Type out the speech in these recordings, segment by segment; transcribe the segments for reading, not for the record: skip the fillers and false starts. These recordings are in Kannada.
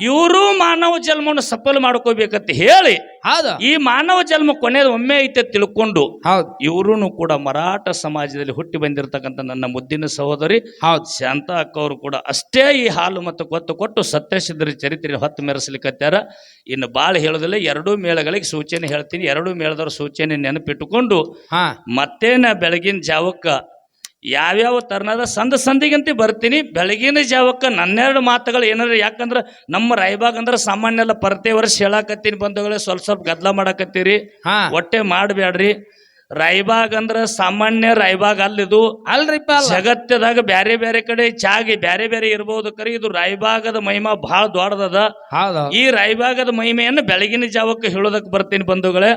ಇವರು ಮಾನವ ಜನ್ಮವನ್ನು ಸಫಲ ಮಾಡ್ಕೋಬೇಕಂತ ಹೇಳಿ ಹೌದು ಈ ಮಾನವ ಜನ್ಮ ಕೊನೆಯದು ಒಮ್ಮೆ ಐತೆ ತಿಳ್ಕೊಂಡು ಹೌದು ಇವರು ಕೂಡ ಮರಾಠ ಸಮಾಜದಲ್ಲಿ ಹುಟ್ಟಿ ಬಂದಿರತಕ್ಕಂಥ ನನ್ನ ಮುದ್ದಿನ ಸಹೋದರಿ ಹೌದು ಶಾಂತ ಅಕ್ಕ ಅವರು ಕೂಡ ಅಷ್ಟೇ ಈ ಹಾಲು ಮತ್ತು ಗೊತ್ತು ಕೊಟ್ಟು ಸತ್ಯಸಿದ್ಧರ ಚರಿತ್ರೆ ಹೊತ್ತು ಮೆರೆಸಲಿಕ್ಕತ್ಯಾರ. ಇನ್ನು ಭಾಳ ಹೇಳೋದಿಲ್ಲ, ಎರಡೂ ಮೇಳಗಳಿಗೆ ಸೂಚನೆ ಹೇಳ್ತೀನಿ. ಎರಡೂ ಮೇಳದವ್ರ ಸೂಚನೆ ನೆನಪಿಟ್ಟುಕೊಂಡು ಮತ್ತೇನ ಬೆಳಗಿನ ಜಾವಕ್ಕ ಯಾವ್ಯಾವ ತರನಾದ ಸಂದಿಗಂತ ಬರ್ತೀನಿ. ಬೆಳಗಿನ ಜಾವಕ್ಕೆ ನನ್ನೆರಡು ಮಾತುಗಳು ಏನಾರ, ಯಾಕಂದ್ರೆ ನಮ್ಮ ರಾಯಬಾಗ್ ಅಂದ್ರೆ ಸಾಮಾನ್ಯ ಎಲ್ಲ ಪ್ರತಿ ವರ್ಷ ಹೇಳಾಕತ್ತೀನಿ ಬಂಧುಗಳೇ, ಸ್ವಲ್ಪ ಗದ್ದಲ ಮಾಡಾಕತ್ತೀರಿ, ಒಟ್ಟೆ ಮಾಡಬೇಡ್ರಿ. ರಾಯಬಾಗ್ ಅಂದ್ರೆ ಸಾಮಾನ್ಯ ರಾಯಬಾಗ್ ಅಲ್ಲಿದು ಅಲ್ರಿಪ್ಪ, ಜಗತ್ತದಾಗ ಬ್ಯಾರೆ ಬ್ಯಾರೆ ಕಡೆ ಚಾಗಿ ಬ್ಯಾರೆ ಬ್ಯಾರೆ ಇರ್ಬೋದು, ಕರೆ ಇದು ರಾಯಬಾಗದ ಮಹಿಮಾ ಬಹಳ ದೊಡ್ಡದದ. ಈ ರಾಯಬಾಗದ ಮಹಿಮೆಯನ್ನು ಬೆಳಗಿನ ಜಾವಕ್ಕೆ ಹೇಳೋದಕ್ಕೆ ಬರ್ತೀನಿ ಬಂಧುಗಳೇ.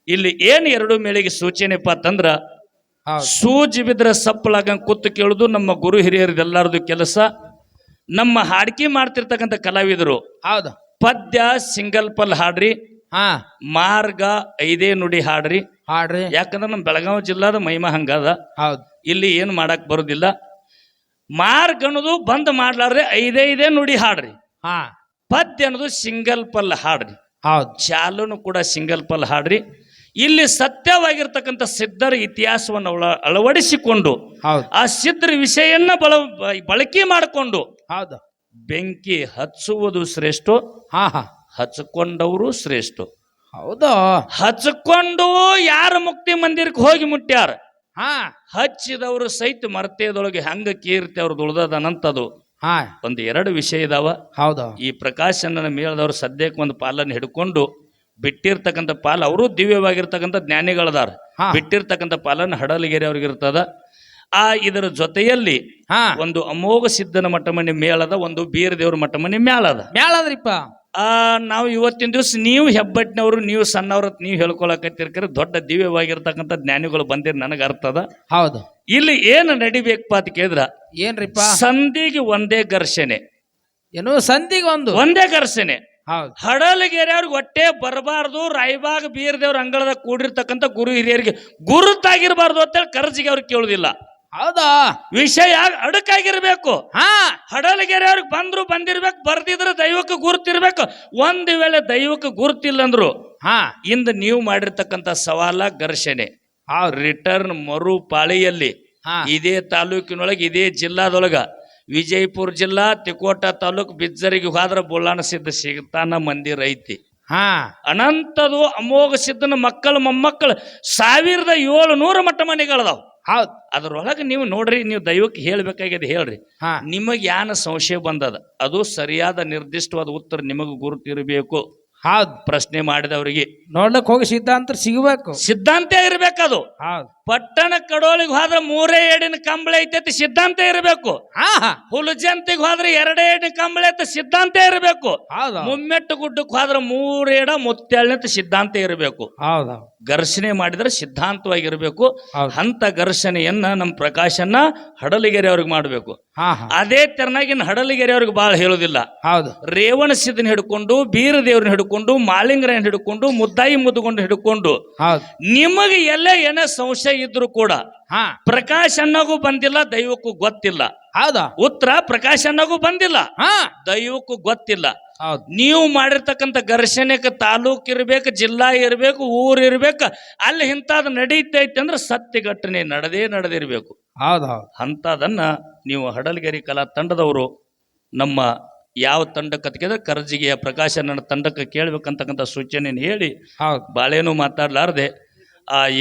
ಇಲ್ಲಿ ಏನು ಎರಡು ಮೇಳಿಗೆ ಸೂಚನೆಪ್ಪ ಅಂತಂದ್ರ, ಸೂಜಿ ಬಿದ್ರೆ ಸಪ್ಪಳಾಗ ಕೂತು ಕೇಳುದು ನಮ್ಮ ಗುರು ಹಿರಿಯರದೆಲ್ಲಾರದು ಕೆಲಸ. ನಮ್ಮ ಹಾಡ್ಕಿ ಮಾಡ್ತಿರ್ತಕ್ಕಂಥ ಕಲಾವಿದರು ಹೌದು ಪದ್ಯ ಸಿಂಗಲ್ ಪಲ್ ಹಾಡ್ರಿ, ಮಾರ್ಗ 5 ನುಡಿ ಹಾಡ್ರಿ. ಯಾಕಂದ್ರೆ ನಮ್ಮ ಬೆಳಗಾವಿ ಜಿಲ್ಲಾದ ಮಹಿಮಾ ಹಂಗದ. ಇಲ್ಲಿ ಏನು ಮಾಡಕ್ ಬರುದಿಲ್ಲ. ಮಾರ್ಗ ಅನ್ನೋದು ಬಂದ್ ಮಾಡ್ಲಾರ್ದೆ 5 ನುಡಿ ಹಾಡ್ರಿ. ಪದ್ಯ ಅನ್ನೋದು ಸಿಂಗಲ್ ಪಲ್ ಹಾಡ್ರಿ. ಚಾಲೂನು ಕೂಡ ಸಿಂಗಲ್ ಪಲ್ ಹಾಡ್ರಿ. ಇಲ್ಲಿ ಸತ್ಯವಾಗಿರ್ತಕ್ಕಂಥ ಸಿದ್ಧರ ಇತಿಹಾಸವನ್ನು ಅಳವಡಿಸಿಕೊಂಡು ಆ ಸಿದ್ಧರ ವಿಷಯನ್ನ ಬಳಕೆ ಮಾಡಿಕೊಂಡು ಬೆಂಕಿ ಹಚ್ಚುವುದು ಶ್ರೇಷ್ಠ, ಹಚ್ಕೊಂಡವರು ಶ್ರೇಷ್ಠ. ಹೌದು, ಹಚ್ಕೊಂಡು ಯಾರ ಮುಕ್ತಿ ಮಂದಿರಕ್ಕೆ ಹೋಗಿ ಮುಟ್ಟ್ಯಾರ, ಹಚ್ಚಿದವರು ಸಹಿತ ಮರ್ತೆದೊಳಗೆ ಹಂಗ ಕೀರ್ತಿ ಅವ್ರದ್ದು ಉಳ್ದದನಂತದು. ಒಂದು 2 ವಿಷಯ ಇದಾವ. ಹೌದು, ಈ ಪ್ರಕಾಶನ ಮೇಳದವ್ರು ಸದ್ಯಕ್ಕೆ ಒಂದು ಪಾಲನ್ನು ಹಿಡ್ಕೊಂಡು ಬಿಟ್ಟಿರ್ತಕ್ಕಂಥ ಪಾಲ, ಅವರು ದಿವ್ಯವಾಗಿರ್ತಕ್ಕಂಥ ಜ್ಞಾನಿಗಳದಾರ. ಬಿಟ್ಟಿರ್ತಕ್ಕಂಥ ಪಾಲನ್ನು ಹಡಲಗೆರೆ ಅವ್ರಿಗೆ ಇರ್ತದ. ಇದರ ಜೊತೆಯಲ್ಲಿ ಒಂದು ಅಮೋಘ ಸಿದ್ಧನ ಮಠಮನಿ ಮೇಳದ, ಒಂದು ಬೀರ ದೇವ್ರ ಮಠಮನಿ ಮೇಳದ್ರಿಪ್ಪ. ನಾವು ಇವತ್ತಿನ ದಿವಸ ನೀವು ಹೆಬ್ಬಟ್ಟಿನವರು, ನೀವು ಸಣ್ಣವ್ರ ನೀವು ಹೇಳ್ಕೊಳಕತ್ತಿರ್ಕರೆ ದೊಡ್ಡ ದಿವ್ಯವಾಗಿರ್ತಕ್ಕಂಥ ಜ್ಞಾನಿಗಳು ಬಂದಿರ್ ನನಗೆ ಅರ್ಥದ. ಹೌದು, ಇಲ್ಲಿ ಏನು ನಡಿಬೇಕಪ್ಪ ಅಂತ ಕೇಳಿದ್ರ, ಏನ್ರಿಪ್ಪ, ಸಂಧಿಗೆ ಒಂದೇ ಘರ್ಷಣೆ. ಏನು ಸಂಧಿಗೆ ಒಂದೇ ಘರ್ಷಣೆ. ಹಡಲಗೆರೆ ಅವ್ರಿಗೆ ಹೊಟ್ಟೆ ಬರಬಾರ್ದು, ರಾಯಬಾಗ್ ಬೀರದೇವ್ರ ಅಂಗಳದಾಗ ಕೂಡಿರ್ತಕ್ಕಂಥ ಗುರು ಹಿರಿಯರಿಗೆ ಗುರುತಾಗಿರ್ಬಾರ್ದು ಅಂತೇಳಿ ಕರ್ಜಿಗೆ ಅವ್ರಿಗೆ ಕೇಳುದಿಲ್ಲ. ಹೌದಾ, ವಿಷಯ ಅಡಕಾಗಿರ್ಬೇಕು. ಹಡಲಗೆರೆ ಅವ್ರಿಗೆ ಬಂದ್ರು ಬಂದಿರ್ಬೇಕು, ಬರ್ದಿದ್ರೆ ದೈವಕ್ಕೆ ಗುರುತಿರ್ಬೇಕು. ಒಂದು ವೇಳೆ ದೈವಕ್ಕೆ ಗುರುತಿಲ್ಲ ಅಂದ್ರು ಇಂದ ನೀವು ಮಾಡಿರ್ತಕ್ಕಂಥ ಸವಾಲ ಘರ್ಷಣೆ ರಿಟರ್ನ್ ಮರು ಪಾಳಿಯಲ್ಲಿ ಇದೇ ತಾಲೂಕಿನೊಳಗೆ ಇದೇ ಜಿಲ್ಲಾದೊಳಗ ವಿಜಯಪುರ ಜಿಲ್ಲಾ ತಿಕೋಟ ತಾಲೂಕು ಬಿಜ್ಜರಿಗೆ ಹೋದ್ರ ಬುಳ್ಳಾನ ಸಿದ್ಧ ಸಿಗ್ತಾನ ಮಂದಿರ ಐತಿ. ಅನಂತದು ಅಮೋಘ ಸಿದ್ಧನ ಮಕ್ಕಳು ಮೊಮ್ಮಕ್ಕಳು 1700 ಮಠ ಮನೆಗಳದಾವ್. ಹೌದು, ಅದ್ರೊಳಗೆ ನೀವು ನೋಡ್ರಿ, ನೀವು ದೈವಕ್ಕೆ ಹೇಳ್ಬೇಕಾಗಿದೆ ಹೇಳ್ರಿ. ನಿಮಗೆ ಯಾನ ಸಂಶಯ ಬಂದದ, ಅದು ಸರಿಯಾದ ನಿರ್ದಿಷ್ಟವಾದ ಉತ್ತರ ನಿಮಗೆ ಗುರುತಿರಬೇಕು. ಪ್ರಶ್ನೆ ಮಾಡಿದವರಿಗೆ ನೋಡ್ಲಕ್ ಹೋಗಿ ಸಿದ್ಧಾಂತ ಸಿಗಬೇಕು, ಸಿದ್ಧಾಂತ ಇರ್ಬೇಕದು. ಪಟ್ಟಣ ಕಡೋಳಿಗೆ ಹೋದ್ರೆ 3 ಏಡಿನ ಕಂಬಳ ಐತೈತಿ, ಸಿದ್ಧಾಂತ ಇರಬೇಕು. ಹುಲಜಂತಿಗೆ ಹೋದ್ರೆ 2 ಏಡಿನ ಕಂಬಳ ಐತಿ, ಸಿದ್ಧಾಂತ ಇರಬೇಕು. ಮುಮ್ಮೆಟ್ಟು ಗುಡ್ಡಕ್ಕೆ ಹೋದ್ರೆ 3 ಏಡ ಮುತ್ತೆಳ್ನಂತ ಸಿದ್ಧಾಂತ ಇರಬೇಕು. ಘರ್ಷಣೆ ಮಾಡಿದ್ರೆ ಸಿದ್ಧಾಂತವಾಗಿರ್ಬೇಕು. ಅಂತ ಘರ್ಷಣೆಯನ್ನ ನಮ್ಮ ಪ್ರಕಾಶನ ಹಡಲಗೆರೆ ಅವ್ರಿಗೆ ಮಾಡ್ಬೇಕು. ಅದೇ ತೆರನಾಗಿನ ಹಡಲಗೆರೆ ಅವ್ರಿಗೆ ಬಹಳ ಹೇಳೋದಿಲ್ಲ. ರೇವಣ ಸಿದ್ದನ ಹಿಡ್ಕೊಂಡು, ಬೀರ ದೇವ್ರನ್ನ ಹಿಡ್ಕೊಂಡು, ಮಾಳಿಂಗರನ್ನ ಹಿಡ್ಕೊಂಡು, ಮುದ್ದಾಯಿ ಮುದ್ದುಕೊಂಡು ಹಿಡ್ಕೊಂಡು ನಿಮಗೆ ಎಲ್ಲ ಏನೇ ಸಂಶಯ ಇದ್ರು ಕೂಡ ಪ್ರಕಾಶ್ ಅನ್ನೋಗೂ ಬಂದಿಲ್ಲ, ದೈವಕ್ಕೂ ಗೊತ್ತಿಲ್ಲ. ಉತ್ತರ ಪ್ರಕಾಶ್ ಅನ್ನೋಗೂ ಬಂದಿಲ್ಲ, ದೈವಕ್ಕೂ ಗೊತ್ತಿಲ್ಲ. ನೀವು ಮಾಡಿರ್ತಕ್ಕಂಥ ಘರ್ಷಣೆಗೆ ತಾಲೂಕ್ ಇರ್ಬೇಕು, ಜಿಲ್ಲಾ ಇರ್ಬೇಕು, ಊರ್ ಇರ್ಬೇಕು, ಅಲ್ಲಿ ಇಂಥದ್ದು ನಡೀತೈತೆ ಅಂದ್ರೆ ಸತ್ಯ ಘಟನೆ ನಡೆದಿರ್ಬೇಕು. ಅಂತದನ್ನ ನೀವು ಹಡಲಗೆರೆ ಕಲಾ ತಂಡದವರು ನಮ್ಮ ಯಾವ ತಂಡಕ್ಕೆ ಅತ್ಕಿದ್ರೆ ಕರ್ಜಿಗೆಯ ಪ್ರಕಾಶನ ತಂಡಕ್ಕೆ ಕೇಳ್ಬೇಕಂತಕ್ಕಂಥ ಸೂಚನೆಯನ್ನು ಹೇಳಿ ಬಾಳೇನು ಮಾತಾಡ್ಲಾರ್ದೆ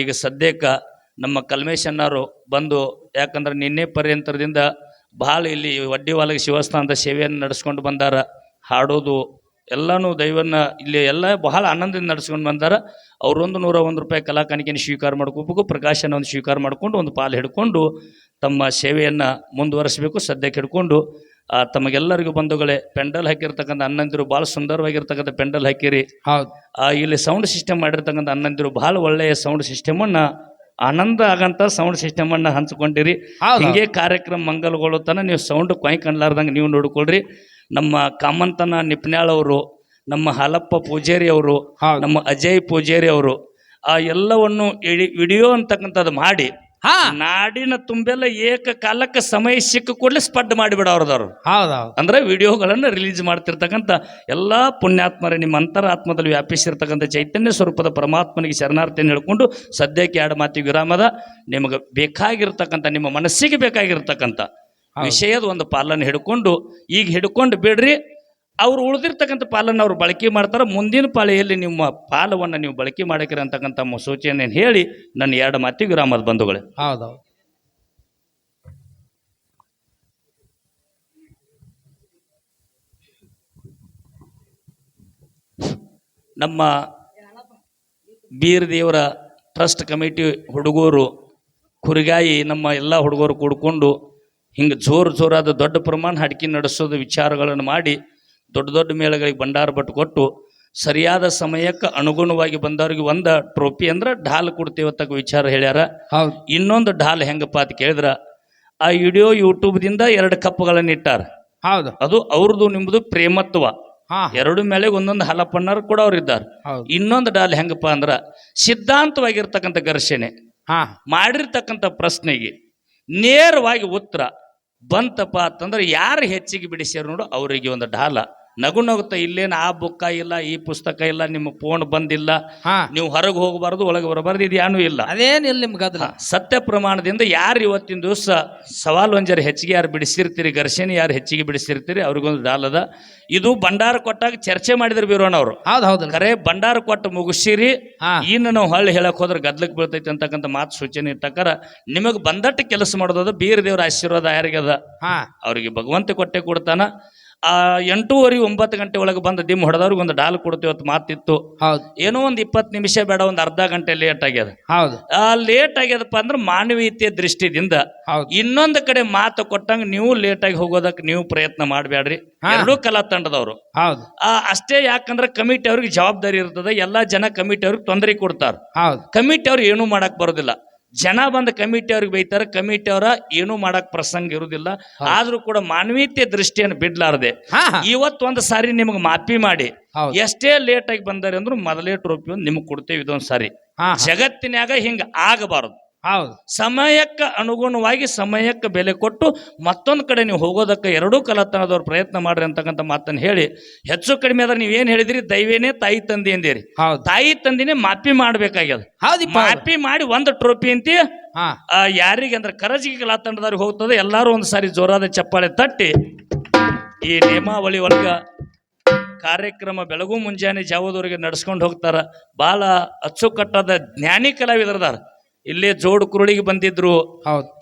ಈಗ ಸದ್ಯಕ್ಕೆ ನಮ್ಮ ಕಲ್ಮೇಶನ್ನವರು ಬಂದು, ಯಾಕಂದ್ರೆ ನಿನ್ನೆ ಪರ್ಯಂತರದಿಂದ ಭಾಳ ಇಲ್ಲಿ ವಡ್ಡಿವಾಲಗಿ ಶಿವಸ್ಥಾನದ ಸೇವೆಯನ್ನು ನಡೆಸ್ಕೊಂಡು ಬಂದಾರ. ಹಾಡೋದು ಎಲ್ಲನೂ ದೈವನ್ನ ಇಲ್ಲಿ ಎಲ್ಲ ಬಹಳ ಆನಂದದಿಂದ ನಡೆಸ್ಕೊಂಡು ಬಂದಾರ. ಅವರೊಂದು 101 ರೂಪಾಯಿ ಕಲಾ ಕಾಣಿಕೆಯನ್ನು ಸ್ವೀಕಾರ ಮಾಡ್ಕೋಬೇಕು. ಪ್ರಕಾಶನ ಒಂದು ಸ್ವೀಕಾರ ಮಾಡಿಕೊಂಡು ಒಂದು ಪಾಲು ಹಿಡ್ಕೊಂಡು ತಮ್ಮ ಸೇವೆಯನ್ನು ಮುಂದುವರಿಸಬೇಕು. ಸದ್ಯಕ್ಕೆ ಹಿಡ್ಕೊಂಡು ತಮಗೆಲ್ಲರಿಗೂ ಬಂಧುಗಳೇ ಪೆಂಡಲ್ ಹಾಕಿರ್ತಕ್ಕಂಥ ಅಣ್ಣಂದಿರು ಭಾಳ ಸುಂದರವಾಗಿರ್ತಕ್ಕಂಥ ಪೆಂಡಲ್ ಹಾಕಿರಿ. ಇಲ್ಲಿ ಸೌಂಡ್ ಸಿಸ್ಟಮ್ ಮಾಡಿರ್ತಕ್ಕಂಥ ಅಣ್ಣಂದಿರು ಭಾಳ ಒಳ್ಳೆಯ ಸೌಂಡ್ ಸಿಸ್ಟಮನ್ನು, ಆನಂದ ಆಗಂತ ಸೌಂಡ್ ಸಿಸ್ಟಮನ್ನು ಹಂಚ್ಕೊಂಡಿರಿ. ಹಿಂಗೆ ಕಾರ್ಯಕ್ರಮ ಮಂಗಲಗೊಳ್ಳುತ್ತಾನ. ನೀವು ಸೌಂಡ್ ಕೊಯ್ ಕಣ್ಲಾರ್ದಂಗೆ ನೀವು ನೋಡ್ಕೊಳ್ರಿ. ನಮ್ಮ ಕಾಮಂತನ ನಿಪ್ನ್ಯಾಳ್ ಅವರು, ನಮ್ಮ ಹಾಲಪ್ಪ ಪೂಜಾರಿ ಅವರು, ನಮ್ಮ ಅಜಯ್ ಪೂಜಾರಿ ಅವರು ಎಲ್ಲವನ್ನು ವಿಡಿಯೋ ಅಂತಕ್ಕಂಥದ್ದು ಮಾಡಿ ಹಾ ನಾಡಿನ ತುಂಬೆಲ್ಲ ಏಕಕಾಲಕ್ಕೆ ಸಮಯ ಸಿಕ್ಕ ಕೂಡಲೇ ಸ್ಪಡ್ ಮಾಡಿಬಿಡವ್ರದವ್ರು. ಹೌದೌದು. ಅಂದ್ರೆ ವಿಡಿಯೋಗಳನ್ನು ರಿಲೀಸ್ ಮಾಡ್ತಿರ್ತಕ್ಕಂಥ ಎಲ್ಲಾ ಪುಣ್ಯಾತ್ಮರೇ, ನಿಮ್ಮ ಅಂತರಾತ್ಮದಲ್ಲಿ ವ್ಯಾಪಿಸಿರ್ತಕ್ಕಂಥ ಚೈತನ್ಯ ಸ್ವರೂಪದ ಪರಮಾತ್ಮನಿಗೆ ಶರಣಾರ್ಥಿಯನ್ನು ಹೇಳ್ಕೊಂಡು ಸದ್ಯಕ್ಕೆ ಎರಡು ಮಾತಿಗೆ ವಿರಾಮದ. ನಿಮಗೆ ಬೇಕಾಗಿರ್ತಕ್ಕಂಥ ನಿಮ್ಮ ಮನಸ್ಸಿಗೆ ಬೇಕಾಗಿರ್ತಕ್ಕಂಥ ವಿಷಯದ ಒಂದು ಪಾಲನ್ನು ಹಿಡ್ಕೊಂಡು ಈಗ ಹಿಡ್ಕೊಂಡು ಬಿಡ್ರಿ. ಅವ್ರು ಉಳಿದಿರ್ತಕ್ಕಂಥ ಪಾಲನ್ನು ಅವ್ರು ಬಳಕೆ ಮಾಡ್ತಾರೆ. ಮುಂದಿನ ಪಾಳಿಯಲ್ಲಿ ನಿಮ್ಮ ಪಾಲವನ್ನು ನೀವು ಬಳಕೆ ಮಾಡಕ್ಕಿರ ಅಂತಕ್ಕಂಥ ಸೂಚನೆಯನ್ನು ಹೇಳಿ ನನ್ನ ಎರಡು ಮಾತಿಗೆ ವಿರಾಮದ ಬಂಧುಗಳೇ. ಹೌದೌದು. ನಮ್ಮ ಬೀರ್ ದೇವರ ಟ್ರಸ್ಟ್ ಕಮಿಟಿ ಹುಡುಗರು ಕುರಿಗಾಯಿ ನಮ್ಮ ಎಲ್ಲ ಹುಡುಗರು ಕೂಡ್ಕೊಂಡು ಹಿಂಗೆ ಜೋರಾದ ದೊಡ್ಡ ಪ್ರಮಾಣ ಅಡಿಕೆ ನಡೆಸೋದು ವಿಚಾರಗಳನ್ನು ಮಾಡಿ ದೊಡ್ಡ ದೊಡ್ಡ ಮೇಳಗಳಿಗೆ ಭಂಡಾರ ಬಟ್ಟು ಕೊಟ್ಟು ಸರಿಯಾದ ಸಮಯಕ್ಕೆ ಅನುಗುಣವಾಗಿ ಬಂದವ್ರಿಗೆ ಒಂದು ಟ್ರೋಫಿ ಅಂದ್ರೆ ಢಾಲ್ ಕೊಡ್ತೇವತ್ತ ವಿಚಾರ ಹೇಳ್ಯಾರ. ಇನ್ನೊಂದು ಢಾಲ್ ಹೆಂಗಪ್ಪ ಅಂತ ಕೇಳಿದ್ರ ಆ ವಿಡಿಯೋ ಯೂಟ್ಯೂಬ್ದಿಂದ 2 ಕಪ್ಗಳನ್ನು ಇಟ್ಟಾರ. ಹೌದು, ಅದು ಅವ್ರದ್ದು ನಿಮ್ಮದು ಪ್ರೇಮತ್ವ. ಎರಡು ಮೇಲೆ ಒಂದೊಂದು ಹಲಪಣ್ಣರು ಕೂಡ ಅವ್ರು ಇದ್ದಾರೆ. ಇನ್ನೊಂದು ಢಾಲ್ ಹೆಂಗಪ್ಪ ಅಂದ್ರ ಸಿದ್ಧಾಂತವಾಗಿರ್ತಕ್ಕಂಥ ಘರ್ಷಣೆ ಮಾಡಿರ್ತಕ್ಕಂಥ ಪ್ರಶ್ನೆಗೆ ನೇರವಾಗಿ ಉತ್ತರ ಬಂತಪ್ಪ ಅಂತಂದ್ರೆ ಯಾರು ಹೆಚ್ಚಿಗೆ ಬಿಡಿಸ್ಯಾರ ನೋಡು ಅವರಿಗೆ ಒಂದು ಢಾಲ. ನಗು ನಗುತ್ತಾ ಇಲ್ಲೇನು ಆ ಬುಕ್ಕ ಇಲ್ಲ, ಈ ಪುಸ್ತಕ ಇಲ್ಲ, ನಿಮ್ಮ ಫೋನ್ ಬಂದಿಲ್ಲ, ನೀವು ಹೊರಗೆ ಹೋಗಬಾರ್ದು ಒಳಗೆ ಬರಬಾರ್ದು, ಇದು ಏನೂ ಇಲ್ಲ, ಅದೇನಿಲ್ಲ ನಿಮ್ಗೆ. ಸತ್ಯ ಪ್ರಮಾಣದಿಂದ ಯಾರು ಇವತ್ತಿನ ದಿವಸ ಸವಾಲು ಒಂಜಾರು ಹೆಚ್ಚಿಗೆ ಯಾರು ಬಿಡಿಸಿರ್ತೀರಿ, ಘರ್ಷಣೆ ಯಾರು ಹೆಚ್ಚಿಗೆ ಬಿಡಿಸಿರ್ತೀರಿ ಅವ್ರಿಗೊಂದು ಢಾಲದ. ಇದು ಭಂಡಾರ ಕೊಟ್ಟಾಗ ಚರ್ಚೆ ಮಾಡಿದ್ರು ಬೀರೋಣ ಅವರು. ಹೌದು, ಖರೆ ಭಂಡಾರ ಕೊಟ್ಟು ಮುಗಿಸಿರಿ, ಇನ್ನು ನಾವು ಹೊಳ್ಳಿ ಹೇಳಕ್ ಹೋದ್ರೆ ಗದ್ಲಕ್ಕೆ ಬೀಳ್ತೈತಿ ಅಂತಕ್ಕಂಥ ಮಾತು ಸೂಚನೆ ಇಟ್ಟಕ್ಕಾರ ನಿಮಗೆ ಬಂದಟ್ಟು ಕೆಲಸ ಮಾಡೋದು ಬೀರ್ ದೇವ್ರ ಆಶೀರ್ವಾದ ಯಾರಿಗದ ಅವ್ರಿಗೆ ಭಗವಂತ ಕೊಟ್ಟೆ ಕೊಡ್ತಾನ. 8:30 9 ಗಂಟೆ ಒಳಗೆ ಬಂದು ದಿಮ್ ಹೊಡೆದವ್ರಿಗೆ ಒಂದು ಢಾಲ್ ಕೊಡ್ತೀವತ್ತು ಮಾತಿತ್ತು. ಏನೋ ಒಂದು 20 ನಿಮಿಷ ಬೇಡ, ಒಂದು ಅರ್ಧ ಗಂಟೆ ಲೇಟ್ ಆಗ್ಯದ. ಲೇಟ್ ಆಗ್ಯದಪ್ಪ ಅಂದ್ರೆ ಮಾನವೀಯತೆಯ ದೃಷ್ಟಿದಿಂದ ಇನ್ನೊಂದು ಕಡೆ ಮಾತು ಕೊಟ್ಟಂಗ ನೀವು ಲೇಟ್ ಆಗಿ ಹೋಗೋದಕ್ಕೆ ನೀವು ಪ್ರಯತ್ನ ಮಾಡಬೇಡ್ರಿ. ಎರಡೂ ಕಲಾ ತಂಡದವರು ಅಷ್ಟೇ. ಯಾಕಂದ್ರೆ ಕಮಿಟಿ ಅವ್ರಿಗೆ ಜವಾಬ್ದಾರಿ ಇರ್ತದೆ. ಎಲ್ಲಾ ಜನ ಕಮಿಟಿ ಅವ್ರಿಗೆ ತೊಂದರೆ ಕೊಡ್ತಾರ. ಕಮಿಟಿ ಅವ್ರು ಏನೂ ಮಾಡಕ್ ಬರೋದಿಲ್ಲ. ಜನ ಬಂದ ಕಮಿಟಿ ಅವ್ರಿಗೆ ಬೈತಾರೆ, ಕಮಿಟಿ ಅವರ ಏನೂ ಮಾಡಕ್ ಪ್ರಸಂಗ ಇರುವುದಿಲ್ಲ. ಆದ್ರೂ ಕೂಡ ಮಾನವೀಯತೆ ದೃಷ್ಟಿಯನ್ನು ಬಿಡ್ಲಾರ್ದೆ ಇವತ್ತೊಂದು ಸಾರಿ ನಿಮಗೆ ಮಾಫಿ ಮಾಡಿ ಎಷ್ಟೇ ಲೇಟ್ ಆಗಿ ಬಂದಾರೆ ಅಂದ್ರೂ ಮೊದಲೇ ಟ್ರೋಫಿ ಒಂದು ನಿಮ್ಗೆ ಕೊಡ್ತೇವೆ. ಇದೊಂದು ಸಾರಿ ಜಗತ್ತಿನಾಗ ಹಿಂಗ ಆಗಬಾರದು. ಸಮಯಕ್ಕೆ ಅನುಗುಣವಾಗಿ ಸಮಯಕ್ಕೆ ಬೆಲೆ ಕೊಟ್ಟು ಮತ್ತೊಂದು ಕಡೆ ನೀವು ಹೋಗೋದಕ್ಕೆ ಎರಡೂ ಕಲಾತನದವ್ರು ಪ್ರಯತ್ನ ಮಾಡ್ರಿ ಅಂತಕ್ಕಂಥ ಮಾತನ್ನು ಹೇಳಿ, ಹೆಚ್ಚು ಕಡಿಮೆ ಆದ್ರೆ ನೀವೇನ್ ಹೇಳಿದ್ರಿ, ದೈವೇನೇ ತಾಯಿ ತಂದೆ ಅಂದಿರಿ. ತಾಯಿ ತಂದಿನೇ ಮಾಫಿ ಮಾಡ್ಬೇಕಾಗ್ಯದ. ಮಾಫಿ ಮಾಡಿ ಒಂದು ಟ್ರೋಫಿ ಅಂತಿ ಯಾರಿಗೆ ಅಂದ್ರೆ ಕರಜಿಗೆ ಕಲಾತಂಡದವ್ರಿಗೆ ಹೋಗ್ತದೆ. ಎಲ್ಲಾರು ಒಂದು ಸಾರಿ ಜೋರಾದ ಚಪ್ಪಾಳೆ ತಟ್ಟಿ ಈ ನೇಮಾವಳಿ ಒಳಗ ಕಾರ್ಯಕ್ರಮ ಬೆಳಗು ಮುಂಜಾನೆ ಜಾವದವರೆಗೆ ನಡ್ಸ್ಕೊಂಡು ಹೋಗ್ತಾರ. ಬಹಳ ಅಚ್ಚುಕಟ್ಟಾದ ಜ್ಞಾನಿ ಕಲಾವಿದರದಾರ. ಇಲ್ಲೇ ಜೋಡು ಕುರುಳಿಗೆ ಬಂದಿದ್ರು,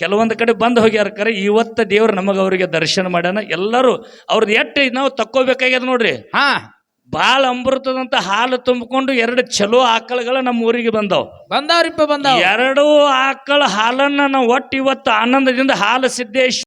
ಕೆಲವೊಂದು ಕಡೆ ಬಂದು ಹೋಗ್ಯಾರ. ಕರೆ ಇವತ್ತ ದೇವ್ರು ನಮಗ ಅವ್ರಿಗೆ ದರ್ಶನ ಮಾಡ್ಯಾನ. ಎಲ್ಲರೂ ಅವ್ರದ್ದು ಎಟ್ಟು ನಾವು ತಕ್ಕೋಬೇಕಾಗ್ಯದ ನೋಡ್ರಿ. ಬಾಳ ಅಮೃತದಂತ ಹಾಲು ತುಂಬಿಕೊಂಡು 2 ಚಲೋ ಆಕಳುಗಳ ನಮ್ಮ ಊರಿಗೆ ಬಂದವ್ರಿಪ್ಪ. 2 ಆಕಳ ಹಾಲನ್ನ ನಾವು ಒಟ್ಟು ಇವತ್ತು ಆನಂದದಿಂದ ಹಾಲು ಸಿದ್ದೇಶ್